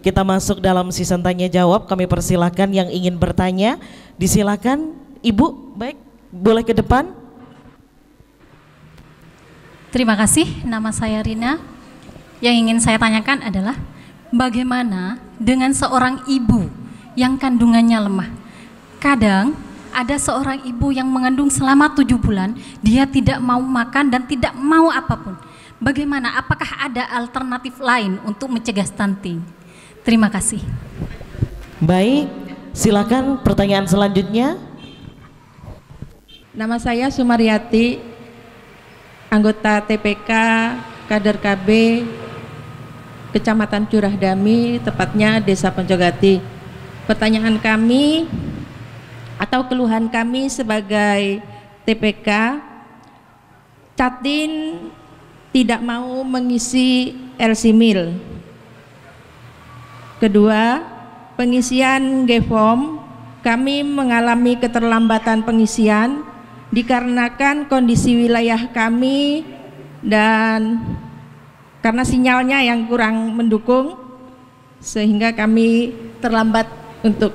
Kita masuk dalam season tanya jawab. Kami persilahkan yang ingin bertanya. Disilakan Ibu, baik, boleh ke depan. Terima kasih, nama saya Rina. Yang ingin saya tanyakan adalah bagaimana dengan seorang ibu yang kandungannya lemah? Kadang ada seorang ibu yang mengandung selama 7 bulan, dia tidak mau makan dan tidak mau apapun. Bagaimana? Apakah ada alternatif lain untuk mencegah stunting? Terima kasih. Baik, silakan pertanyaan selanjutnya. Nama saya Sumaryati, anggota TPK, kader KB, Kecamatan Curah Dami, tepatnya Desa Ponjogati. Pertanyaan kami atau keluhan kami sebagai TPK, Catin tidak mau mengisi LC Mil. Kedua, pengisian G-Form kami mengalami keterlambatan pengisian dikarenakan kondisi wilayah kami dan karena sinyalnya yang kurang mendukung sehingga kami terlambat untuk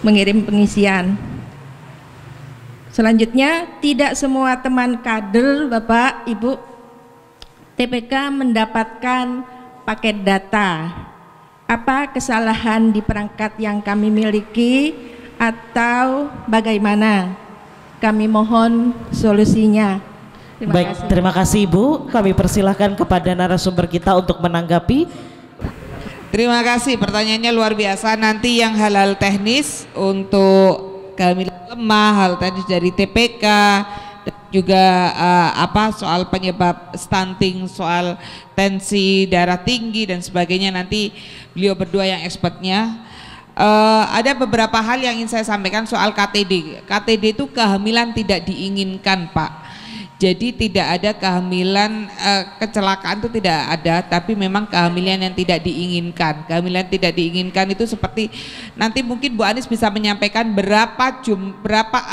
mengirim pengisian. Selanjutnya, tidak semua teman kader Bapak Ibu TPK mendapatkan paket data. Apa kesalahan di perangkat yang kami miliki atau bagaimana? Kami mohon solusinya. Baik, terima kasih Ibu. Kami persilahkan kepada narasumber kita untuk menanggapi. Terima kasih, pertanyaannya luar biasa. Nanti yang hal-hal teknis untuk kehamilan lemah, hal teknis dari TPK, dan juga soal penyebab stunting, soal tensi darah tinggi dan sebagainya, nanti beliau berdua yang expertnya. Ada beberapa hal yang ingin saya sampaikan soal KTD. KTD itu kehamilan tidak diinginkan, Pak. Jadi tidak ada kehamilan, kecelakaan itu tidak ada, tapi memang kehamilan yang tidak diinginkan. Kehamilan tidak diinginkan itu seperti nanti mungkin Bu Anies bisa menyampaikan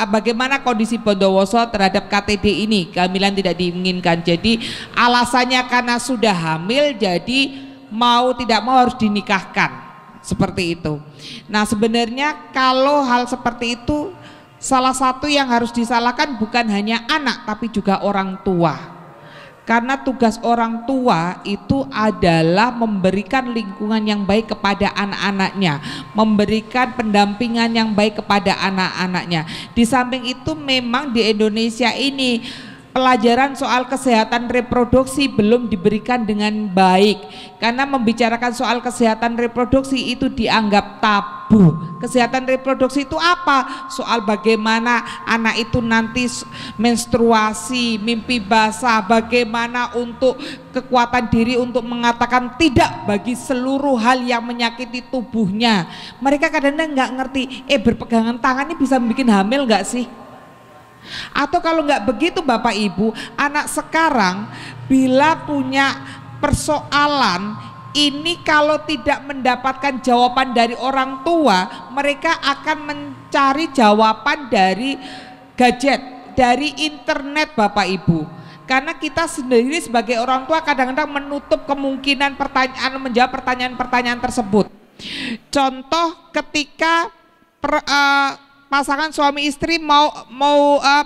bagaimana kondisi Bondowoso terhadap KTD ini, kehamilan tidak diinginkan. Jadi alasannya karena sudah hamil, jadi mau tidak mau harus dinikahkan, seperti itu. Nah, sebenarnya kalau hal seperti itu, salah satu yang harus disalahkan bukan hanya anak tapi juga orang tua, karena tugas orang tua itu adalah memberikan lingkungan yang baik kepada anak-anaknya, memberikan pendampingan yang baik kepada anak-anaknya. Di samping itu memang di Indonesia ini pelajaran soal kesehatan reproduksi belum diberikan dengan baik, karena membicarakan soal kesehatan reproduksi itu dianggap tabu. Kesehatan reproduksi itu apa? Soal bagaimana anak itu nanti menstruasi, mimpi basah, bagaimana untuk kekuatan diri untuk mengatakan tidak bagi seluruh hal yang menyakiti tubuhnya. Mereka kadang-kadang nggak ngerti, berpegangan tangan ini bisa bikin hamil nggak sih? Atau kalau nggak begitu Bapak Ibu, anak sekarang bila punya persoalan ini, kalau tidak mendapatkan jawaban dari orang tua, mereka akan mencari jawaban dari gadget, dari internet Bapak Ibu. Karena kita sendiri sebagai orang tua kadang-kadang menutup kemungkinan menjawab pertanyaan-pertanyaan tersebut. Contoh ketika pasangan suami istri mau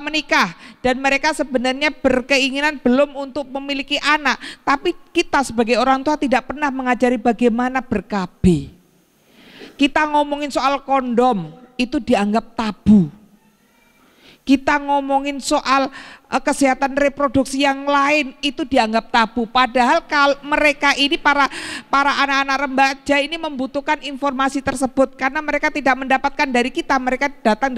menikah dan mereka sebenarnya berkeinginan belum untuk memiliki anak, tapi kita sebagai orang tua tidak pernah mengajari bagaimana ber-KB. Kita ngomongin soal kondom itu dianggap tabu. Kita ngomongin soal kesehatan reproduksi yang lain itu dianggap tabu. Padahal kalau mereka ini para anak-anak remaja ini membutuhkan informasi tersebut, karena mereka tidak mendapatkan dari kita, mereka datang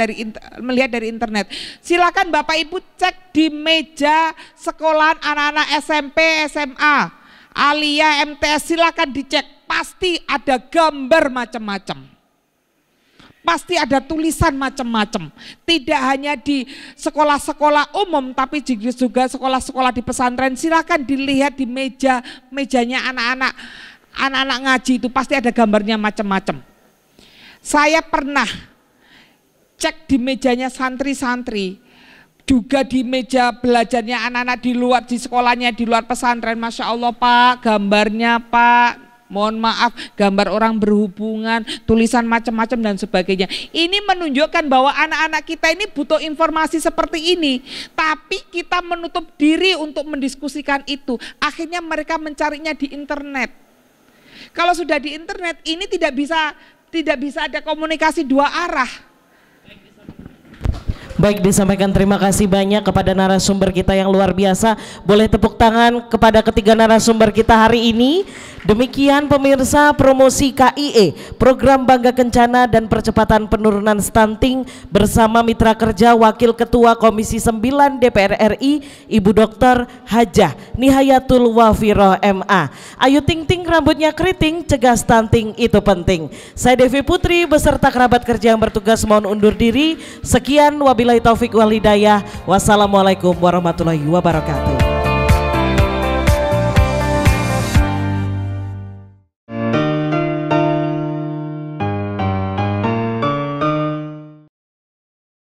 melihat dari internet. Silakan Bapak Ibu cek di meja sekolahan anak-anak SMP, SMA, Alia, MTS, silakan dicek, pasti ada gambar macam-macam. Pasti ada tulisan macam-macam. Tidak hanya di sekolah-sekolah umum, tapi juga sekolah-sekolah di pesantren. Silakan dilihat di mejanya anak-anak ngaji itu pasti ada gambarnya macam-macam. Saya pernah cek di mejanya santri-santri, juga di meja belajarnya anak-anak di luar, di sekolahnya di luar pesantren. Masya Allah Pak, gambarnya Pak mohon maaf, gambar orang berhubungan, tulisan macam-macam dan sebagainya. Ini menunjukkan bahwa anak-anak kita ini butuh informasi seperti ini, tapi kita menutup diri untuk mendiskusikan itu. Akhirnya mereka mencarinya di internet. Kalau sudah di internet, ini tidak bisa ada komunikasi dua arah. Baik, disampaikan terima kasih banyak kepada narasumber kita yang luar biasa. Boleh tepuk tangan kepada ketiga narasumber kita hari ini. Demikian pemirsa promosi KIE, Program Bangga Kencana dan Percepatan Penurunan Stunting bersama Mitra Kerja Wakil Ketua Komisi 9 DPR RI, Ibu Dr. Hajah Nihayatul Wafiroh MA. Ayu ting ting rambutnya keriting, cegah stunting itu penting. Saya Devi Putri beserta kerabat kerja yang bertugas mohon undur diri. Sekian, wabillahi taufik wal hidayah. Wassalamualaikum warahmatullahi wabarakatuh.